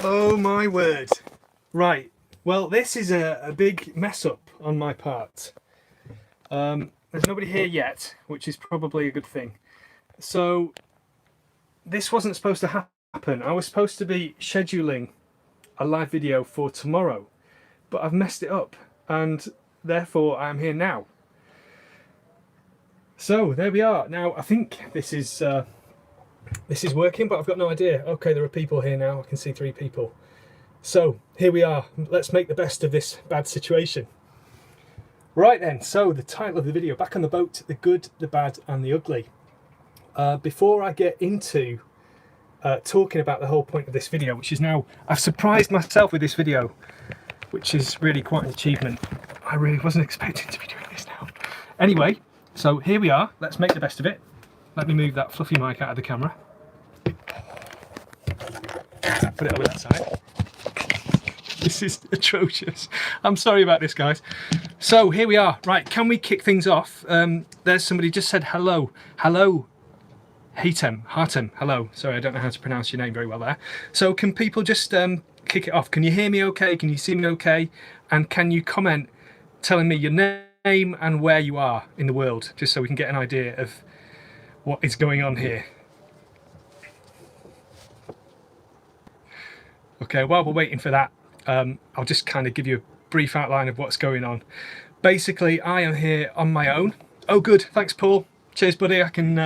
Oh my word. Right, well this is a big mess up on my part. There's nobody here yet, which is probably a good thing. So this wasn't supposed to happen. I was supposed to be scheduling a live video for tomorrow, but I've messed it up and therefore I'm here now. So there we are. Now I think this is working, but I've got no idea. Okay, there are people here now. I can see 3 people. So here we are. Let's make the best of this bad situation. Right then, so the title of the video, back on the boat, the good, the bad and the ugly. Before I get into talking about the whole point of this video, which is now, I've surprised myself with this video, which is really quite an achievement. I really wasn't expecting to be doing this now. Anyway, so here we are. Let's make the best of it. Let me move that fluffy mic out of the camera. Put it over that side. This is atrocious. I'm sorry about this, guys. So here we are. Right, can we kick things off? There's somebody just said hello. Hello, Hartem, hello. Sorry, I don't know how to pronounce your name very well there. So can people just kick it off? Can you hear me okay? Can you see me okay? And can you comment telling me your name and where you are in the world, just so we can get an idea of what is going on here. Okay, while we're waiting for that, I'll just kind of give you a brief outline of what's going on. Basically, I am here on my own. Oh, good. Thanks, Paul. Cheers, buddy. I can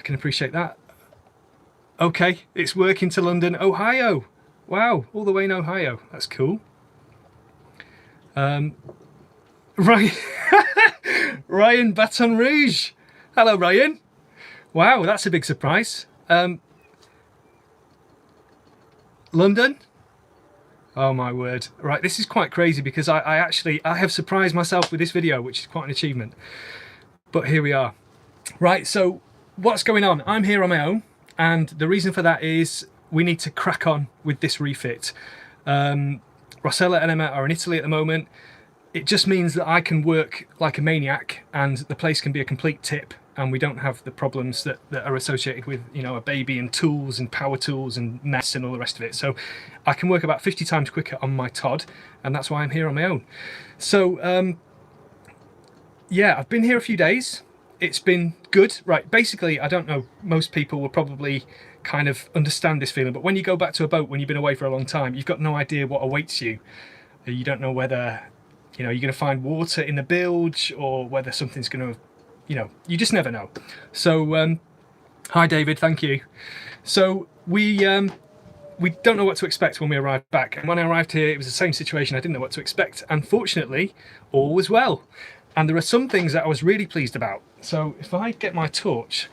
appreciate that. Okay, it's working to London, Ohio. Wow, all the way in Ohio. That's cool. Right, Ryan Baton Rouge. Hello, Ryan. Wow, that's a big surprise. London. Oh my word. Right, this is quite crazy because I have surprised myself with this video, which is quite an achievement. But here we are. Right, so what's going on? I'm here on my own, and the reason for that is we need to crack on with this refit. Rossella and Emma are in Italy at the moment. It just means that I can work like a maniac and the place can be a complete tip, and we don't have the problems that are associated with, you know, a baby and tools and power tools and mess and all the rest of it. So I can work about 50 times quicker on my Todd, and that's why I'm here on my own. So yeah, I've been here a few days. It's been good. Right, basically, I don't know, most people will probably kind of understand this feeling, but when you go back to a boat when you've been away for a long time, you've got no idea what awaits you. You don't know whether, you know, you're going to find water in the bilge or whether something's going to, you know, you just never know. So hi David, thank you. So we don't know what to expect when we arrived back, and when I arrived here it was the same situation. I didn't know what to expect, and fortunately all was well, and there are some things that I was really pleased about. So if I get my torch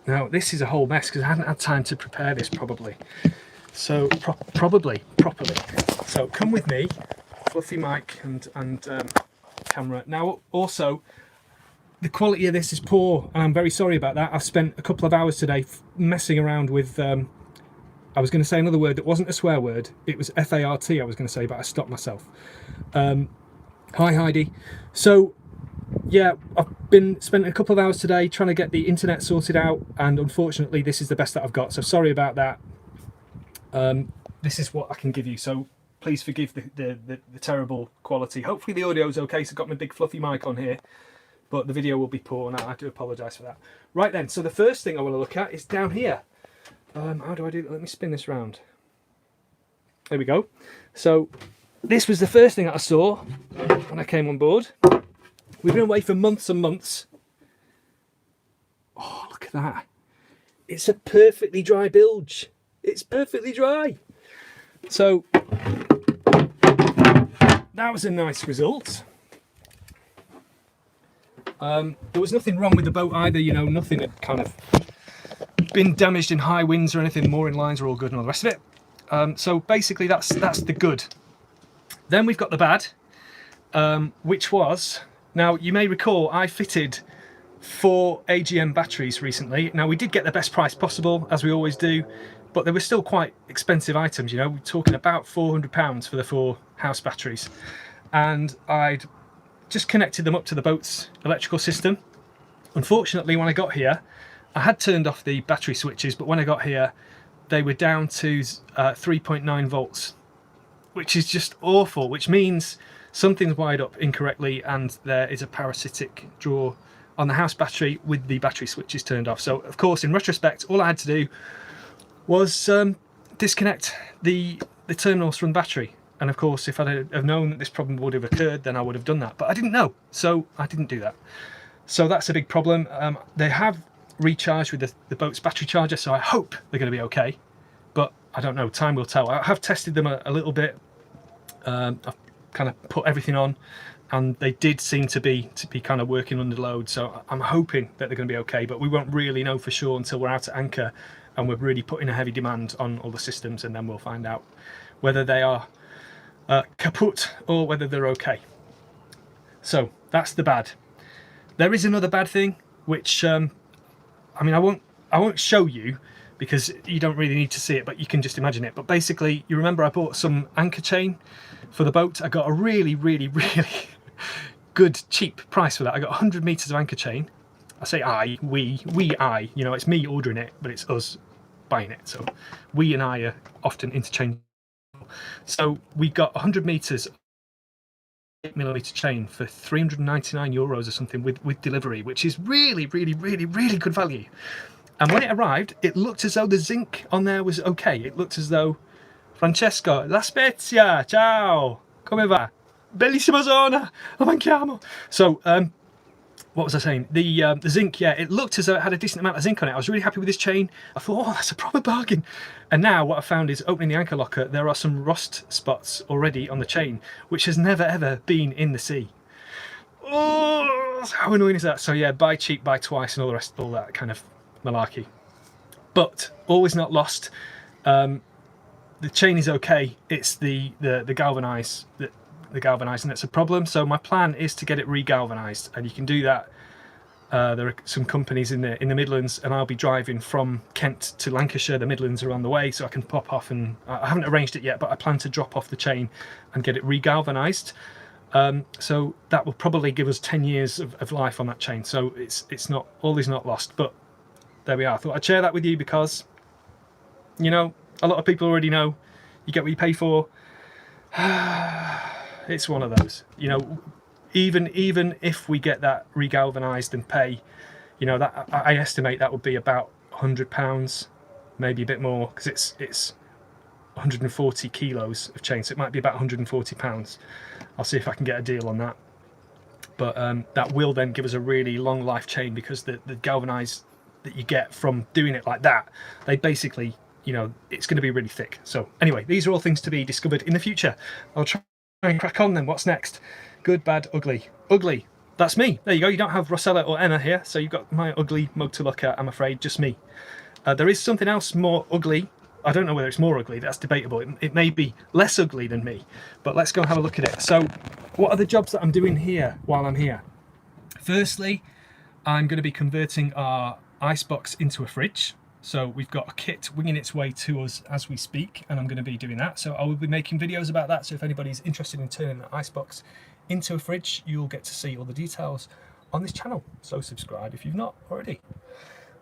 now, this is a whole mess because I hadn't had time to prepare this properly. So properly. So come with me, fluffy mic and camera. Now also, the quality of this is poor, and I'm very sorry about that. I've spent a couple of hours today messing around with, I was going to say another word that wasn't a swear word. It was F-A-R-T I was going to say, but I stopped myself. Hi Heidi. So yeah, I've been spending a couple of hours today trying to get the internet sorted out, and unfortunately this is the best that I've got. So sorry about that. This is what I can give you. So please forgive the terrible quality. Hopefully the audio is okay. So I've got my big fluffy mic on here, but the video will be poor, and I do apologise for that. Right then, so the first thing I want to look at is down here. How do I do that? Let me spin this round. There we go. So this was the first thing that I saw when I came on board. We've been away for months and months. Oh, look at that. It's a perfectly dry bilge. It's perfectly dry. So that was a nice result. There was nothing wrong with the boat either, you know, nothing had kind of been damaged in high winds or anything. Mooring lines are all good and all the rest of it. So basically that's the good. Then we've got the bad, which was, now you may recall I fitted 4 AGM batteries recently. Now we did get the best price possible, as we always do, but they were still quite expensive items, you know. We're talking about £400 for the 4 house batteries, and I'd just connected them up to the boat's electrical system. Unfortunately, when I got here, I had turned off the battery switches, but when I got here, they were down to 3.9 volts, which is just awful, which means something's wired up incorrectly and there is a parasitic draw on the house battery with the battery switches turned off. So of course, in retrospect, all I had to do was disconnect the terminals from the battery. And of course, if I'd have known that this problem would have occurred, then I would have done that. But I didn't know, so I didn't do that. So that's a big problem. They have recharged with the boat's battery charger, so I hope they're going to be okay. But I don't know, time will tell. I have tested them a little bit. I've kind of put everything on, and they did seem to be kind of working under load. So I'm hoping that they're going to be okay, but we won't really know for sure until we're out at anchor and we're really putting a heavy demand on all the systems, and then we'll find out whether they are kaput or whether they're okay. So that's the bad. There is another bad thing, which I mean, I won't show you because you don't really need to see it, but you can just imagine it. But basically, you remember I bought some anchor chain for the boat. I got a really good cheap price for that. I got 100 meters of anchor chain. I say we, you know, it's me ordering it, but it's us buying it. So we and I are often interchangeable. So we got 100 meters 8mm chain for €399 or something with delivery, which is really good value. And when it arrived, it looked as though the zinc on there was okay. It looked as though Francesco, La Spezia, ciao, come va? Bellissima zona, lo manchiamo. So what was I saying? The zinc, yeah, it looked as though it had a decent amount of zinc on it. I was really happy with this chain. I thought, oh, that's a proper bargain. And now what I found is, opening the anchor locker, there are some rust spots already on the chain, which has never ever been in the sea. Oh, how annoying is that? So yeah, buy cheap, buy twice, and all the rest, all that kind of malarkey. But always not lost. The chain is okay. It's the galvanized, the galvanizing that's a problem. So my plan is to get it re-galvanized, and you can do that. There are some companies in the Midlands, and I'll be driving from Kent to Lancashire. The Midlands are on the way, so I can pop off, and I haven't arranged it yet, but I plan to drop off the chain and get it re-galvanized. So that will probably give us 10 years of life on that chain. So it's not, all is not lost. But there we are. I thought I'd share that with you because, you know, a lot of people already know you get what you pay for. It's one of those, you know, even if we get that regalvanized and pay, you know, that I estimate that would be about £100, maybe a bit more, because it's 140 kilos of chain, so it might be about £140. I'll see if I can get a deal on that. But that will then give us a really long life chain, because the galvanized that you get from doing it like that, they basically, you know, it's going to be really thick. So anyway, these are all things to be discovered in the future. I'll try and crack on then. What's next? Good, bad, ugly. Ugly, that's me. There you go. You don't have Rossella or Emma here, so you've got my ugly mug to look at, I'm afraid, just me. There is something else more ugly. I don't know whether it's more ugly, that's debatable. It may be less ugly than me, but let's go and have a look at it. So what are the jobs that I'm doing here while I'm here? Firstly, I'm going to be converting our icebox into a fridge. So we've got a kit winging its way to us as we speak, and I'm going to be doing that. So I will be making videos about that. So if anybody's interested in turning the icebox into a fridge, you'll get to see all the details on this channel. So subscribe if you've not already.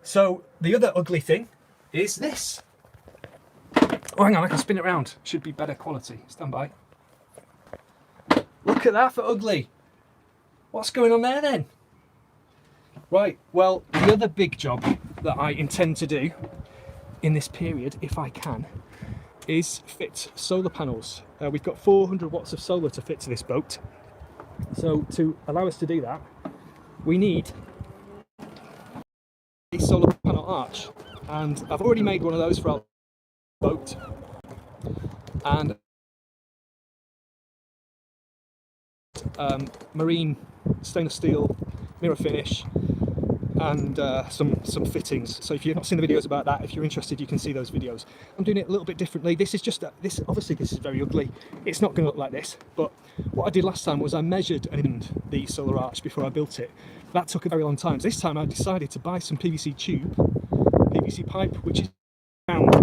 So the other ugly thing is this. Oh, hang on, I can spin it around. Should be better quality. Stand by. Look at that for ugly. What's going on there then? Right, well, the other big job that I intend to do in this period, if I can, is fit solar panels. We've got 400 watts of solar to fit to this boat. So to allow us to do that, we need a solar panel arch. And I've already made one of those for our boat. And marine stainless steel mirror finish, and some fittings. So if you've not seen the videos about that, if you're interested, you can see those videos. I'm doing it a little bit differently. This is just this. Obviously, this is very ugly. It's not going to look like this. But what I did last time was I measured and ironed the solar arch before I built it. That took a very long time. This time I decided to buy some PVC tube, PVC pipe, which is round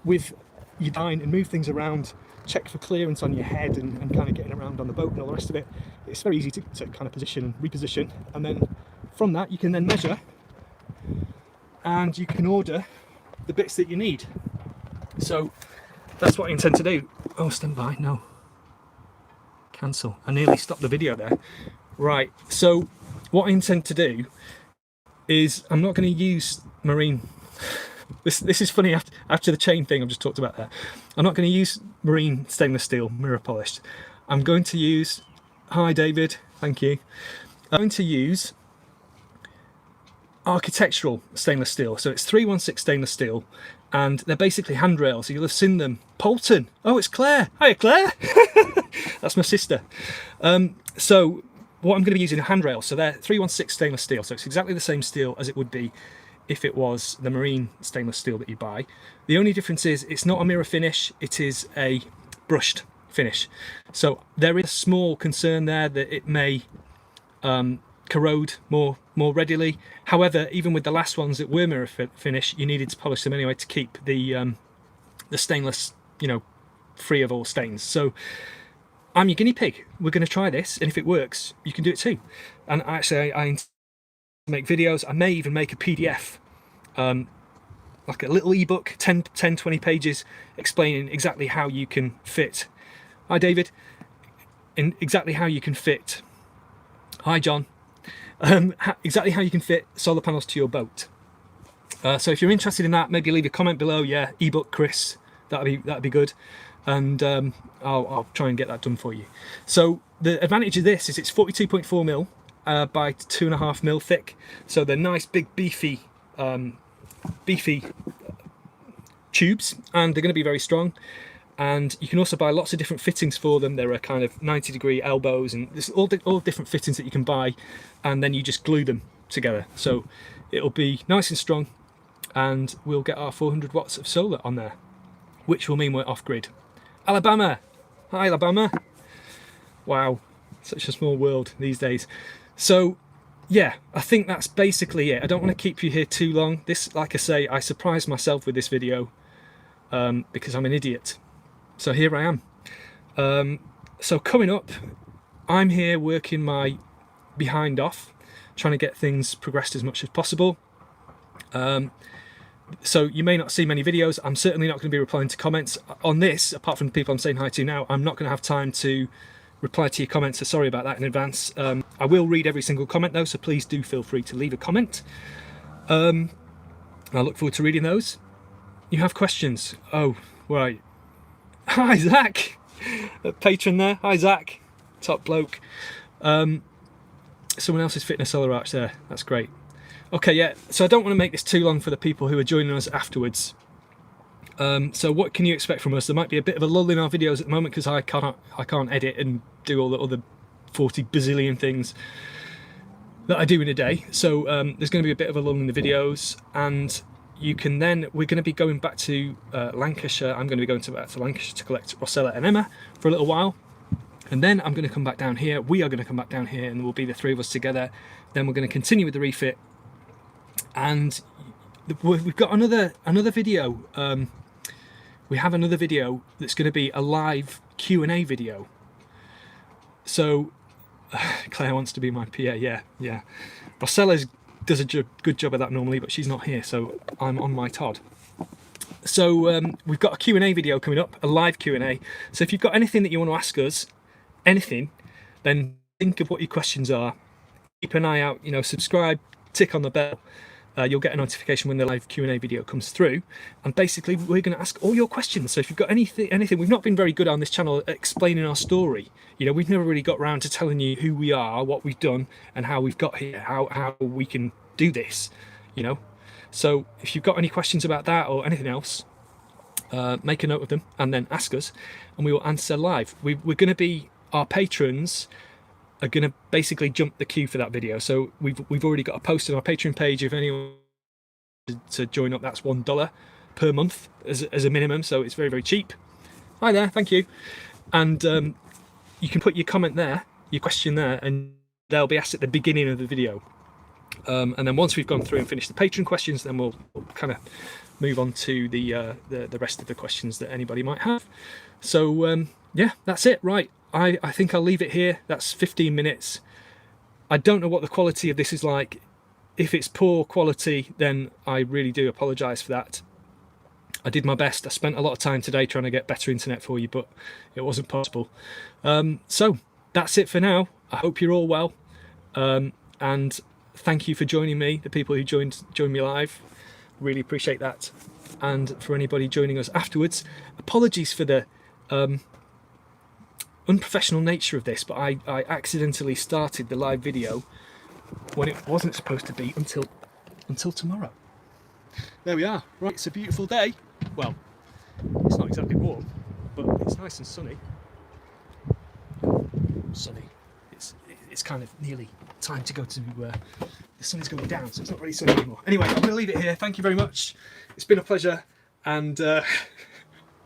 with your design, and move things around, check for clearance on your head, and kind of getting around on the boat and all the rest of it. It's very easy to kind of position and reposition, and then from that you can then measure, and you can order the bits that you need. So that's what I intend to do. Oh, stand by, no. Cancel. I nearly stopped the video there. Right, so what I intend to do is I'm not going to use marine. This is funny after the chain thing I've just talked about there. I'm not going to use marine stainless steel mirror polished. I'm going to use, hi David, thank you. I'm going to use architectural stainless steel. So it's 316 stainless steel, and they're basically handrails. You'll have seen them. Polton. Oh, it's Claire. Hiya, Claire. That's my sister. So what I'm going to be using are handrails. So they're 316 stainless steel. So it's exactly the same steel as it would be if it was the marine stainless steel that you buy. The only difference is it's not a mirror finish, it is a brushed finish. So there is a small concern there that it may corrode more readily. However, even with the last ones that were mirror finish, you needed to polish them anyway to keep the stainless, you know, free of all stains. So I'm your guinea pig. We're going to try this, and if it works, you can do it too. And actually, I intend to make videos. I may even make a PDF, like a little ebook, 10-20 pages, explaining exactly how you can fit. Hi, David. In exactly how you can fit. Hi, John. Exactly how you can fit solar panels to your boat. So if you're interested in that, maybe leave a comment below. Yeah, ebook, Chris. That'd be good, and I'll try and get that done for you. So the advantage of this is it's 42.4 mil by 2.5 mil thick. So they're nice, big, beefy tubes, and they're going to be very strong. And you can also buy lots of different fittings for them. There are kind of 90-degree elbows, and there's all different fittings that you can buy, and then you just glue them together. So it'll be nice and strong, and we'll get our 400 watts of solar on there, which will mean we're off-grid. Alabama! Hi, Alabama! Wow, such a small world these days. So yeah, I think that's basically it. I don't want to keep you here too long. This, like I say, I surprised myself with this video because I'm an idiot. So here I am. So coming up, I'm here working my behind off, trying to get things progressed as much as possible. So you may not see many videos. I'm certainly not going to be replying to comments on this, apart from the people I'm saying hi to now. I'm not going to have time to reply to your comments, so sorry about that in advance. I will read every single comment though, so please do feel free to leave a comment. I look forward to reading those. You have questions? Oh, right. Hi, Zach, a patron there. Hi, Zach, top bloke. Someone else is fitting a solar arch there. That's great. Okay, yeah. So I don't want to make this too long for the people who are joining us afterwards. So what can you expect from us? There might be a bit of a lull in our videos at the moment because I can't edit and do all the other 40 bazillion things that I do in a day. So there's going to be a bit of a lull in the videos, and you can then, we're going to be going back to Lancashire. I'm going to be going back to Lancashire to collect Rossella and Emma for a little while, and then I'm going to come back down here. We are going to come back down here, and we'll be the three of us together. Then we're going to continue with the refit, and we've got another video. We have another video that's going to be a live Q&A video. So Claire wants to be my PA. Yeah. Rossella does a good job of that normally, but she's not here, so I'm on my Todd. So we've got a Q&A video coming up, a live Q&A. So if you've got anything that you want to ask us, anything, then think of what your questions are. Keep an eye out, you know, subscribe, tick on the bell. You'll get a notification when the live Q&A video comes through, and basically we're going to ask all your questions. So if you've got anything, we've not been very good on this channel at explaining our story. You know, we've never really got around to telling you who we are, what we've done, and how we've got here, how we can do this, you know. So if you've got any questions about that or anything else, make a note of them and then ask us, and we will answer live. We're going to be, our patrons are going to basically jump the queue for that video. So we've already got a post on our Patreon page. If anyone to join up, that's $1 per month as a minimum, so it's very, very cheap. Hi there, thank you. And you can put your comment there, your question there, and they'll be asked at the beginning of the video. And then once we've gone through and finished the Patreon questions, then we'll kind of move on to the rest of the questions that anybody might have. So yeah, that's it. Right, I think I'll leave it here. That's 15 minutes. I don't know what the quality of this is like. If it's poor quality, then I really do apologise for that. I did my best. I spent a lot of time today trying to get better internet for you, but it wasn't possible. So that's it for now. I hope you're all well. And thank you for joining me, the people who joined me live. Really appreciate that. And for anybody joining us afterwards, apologies for the unprofessional nature of this, but I accidentally started the live video when it wasn't supposed to be until tomorrow. There we are. Right, it's a beautiful day. Well, it's not exactly warm, but it's nice and sunny. Sunny. It's kind of nearly time to go to the sun is going down, so it's not really sunny anymore. Anyway, I'm going to leave it here. Thank you very much. It's been a pleasure, and